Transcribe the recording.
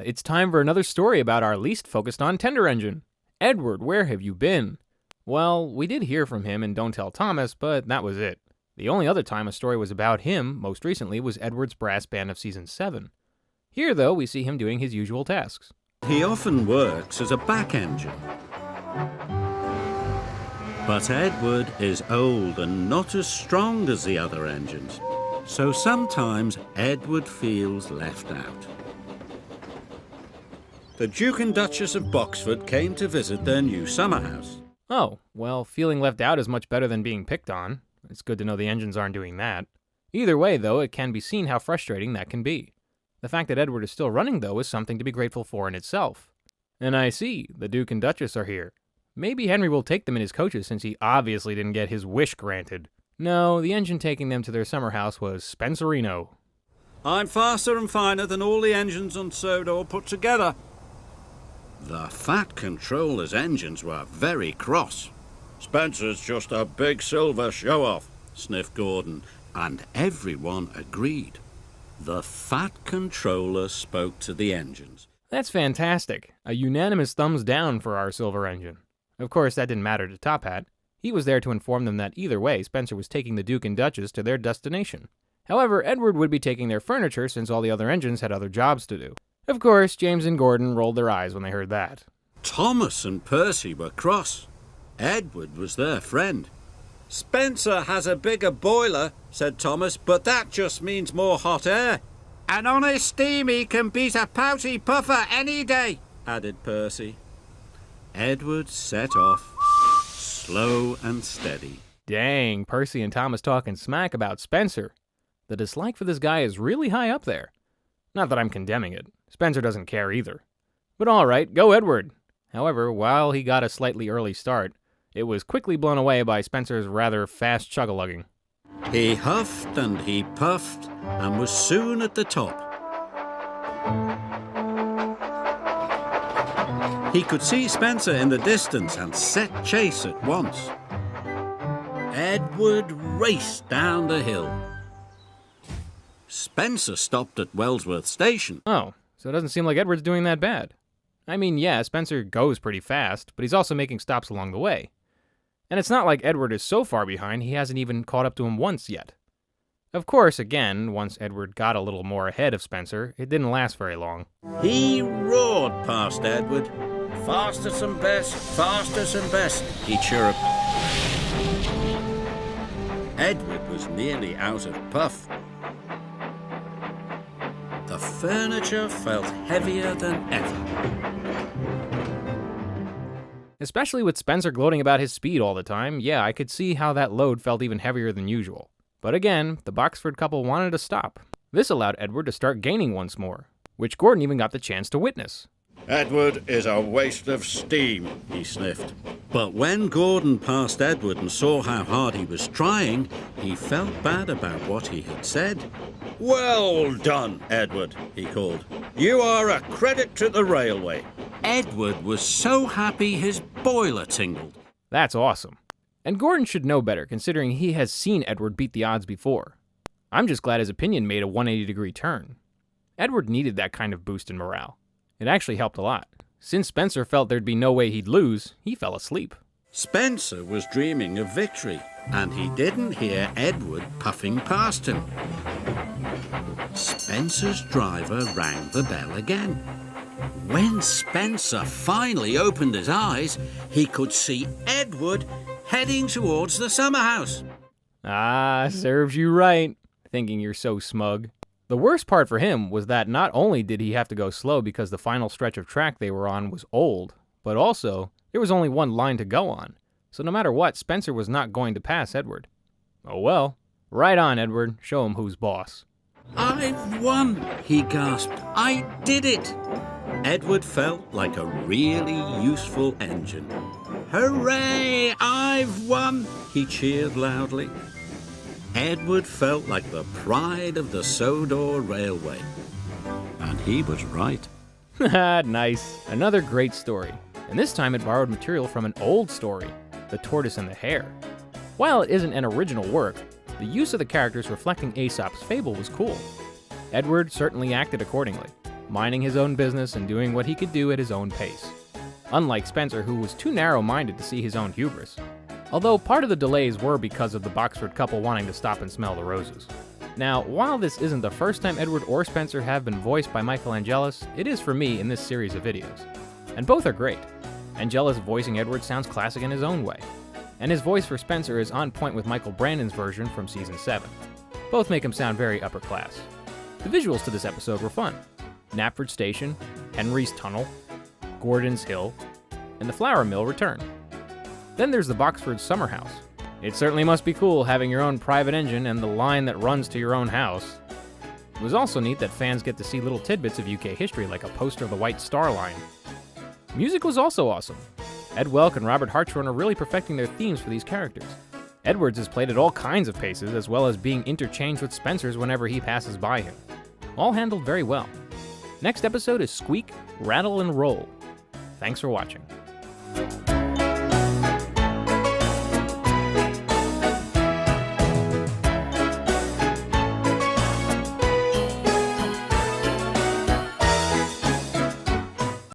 it's time for another story about our least focused on tender engine. Edward, where have you been? Well, we did hear from him in Don't Tell Thomas, but that was it. The only other time a story was about him, most recently, was Edward's brass band of Season 7. Here, though, we see him doing his usual tasks. He often works as a back engine. But Edward is old and not as strong as the other engines, so sometimes Edward feels left out. The Duke and Duchess of Boxford came to visit their new summer house. Oh, well, feeling left out is much better than being picked on. It's good to know the engines aren't doing that. Either way, though, it can be seen how frustrating that can be. The fact that Edward is still running, though, is something to be grateful for in itself. And I see, the Duke and Duchess are here. Maybe Henry will take them in his coaches since he obviously didn't get his wish granted. No, the engine taking them to their summer house was Spencerino. I'm faster and finer than all the engines on Sodor put together. The Fat Controller's engines were very cross. Spencer's just a big silver show-off, sniffed Gordon, and everyone agreed. The Fat Controller spoke to the engines. That's fantastic. A unanimous thumbs down for our silver engine. Of course, that didn't matter to Top Hat. He was there to inform them that either way, Spencer was taking the Duke and Duchess to their destination. However, Edward would be taking their furniture since all the other engines had other jobs to do. Of course, James and Gordon rolled their eyes when they heard that. Thomas and Percy were cross. Edward was their friend. Spencer has a bigger boiler, said Thomas, but that just means more hot air. An honest steamy can beat a pouty puffer any day, added Percy. Edward set off, slow and steady. Dang, Percy and Thomas talking smack about Spencer. The dislike for this guy is really high up there. Not that I'm condemning it. Spencer doesn't care either. But alright, go Edward. However, while he got a slightly early start, it was quickly blown away by Spencer's rather fast chug-a-lugging. He huffed and he puffed and was soon at the top. He could see Spencer in the distance and set chase at once. Edward raced down the hill. Spencer stopped at Wellsworth Station. Oh, so it doesn't seem like Edward's doing that bad. I mean, yeah, Spencer goes pretty fast, but he's also making stops along the way. And it's not like Edward is so far behind he hasn't even caught up to him once yet. Of course, again, once Edward got a little more ahead of Spencer, it didn't last very long. He roared past Edward. Fastest and best, he chirruped. Edward was nearly out of puff. The furniture felt heavier than ever. Especially with Spencer gloating about his speed all the time, yeah, I could see how that load felt even heavier than usual. But again, the Boxford couple wanted to stop. This allowed Edward to start gaining once more, which Gordon even got the chance to witness. Edward is a waste of steam, he sniffed. But when Gordon passed Edward and saw how hard he was trying, he felt bad about what he had said. Well done, Edward, he called. You are a credit to the railway. Edward was so happy his boiler tingled. That's awesome. And Gordon should know better, considering he has seen Edward beat the odds before. I'm just glad his opinion made a 180-degree turn. Edward needed that kind of boost in morale. It actually helped a lot. Since Spencer felt there'd be no way he'd lose, he fell asleep. Spencer was dreaming of victory, and he didn't hear Edward puffing past him. Spencer's driver rang the bell again. When Spencer finally opened his eyes, he could see Edward heading towards the summer house. Ah, serves you right, thinking you're so smug. The worst part for him was that not only did he have to go slow because the final stretch of track they were on was old, but also there was only one line to go on. So no matter what, Spencer was not going to pass Edward. Oh well. Right on, Edward. Show him who's boss. I've won, he gasped. I did it. Edward felt like a really useful engine. Hooray! I've won, he cheered loudly. Edward felt like the pride of the Sodor Railway. And he was right. Nice. Another great story. And this time it borrowed material from an old story, The Tortoise and the Hare. While it isn't an original work, the use of the characters reflecting Aesop's fable was cool. Edward certainly acted accordingly. minding his own business and doing what he could do at his own pace. Unlike Spencer, who was too narrow-minded to see his own hubris. Although part of the delays were because of the Boxford couple wanting to stop and smell the roses. Now, while this isn't the first time Edward or Spencer have been voiced by Michael Angelis, it is for me in this series of videos. And both are great. Angelis voicing Edward sounds classic in his own way, and his voice for Spencer is on point with Michael Brandon's version from Season 7. Both make him sound very upper class. The visuals to this episode were fun. Knapford Station, Henry's Tunnel, Gordon's Hill, and the flour mill return. Then there's the Boxford summer house. It certainly must be cool having your own private engine and the line that runs to your own house. It was also neat that fans get to see little tidbits of UK history like a poster of the White Star Line. Music was also awesome. Ed Welk and Robert Hartshorn are really perfecting their themes for these characters. Edwards is played at all kinds of paces, as well as being interchanged with Spencer's whenever he passes by him. All handled very well. Next episode is Squeak, Rattle, and Roll. Thanks for watching.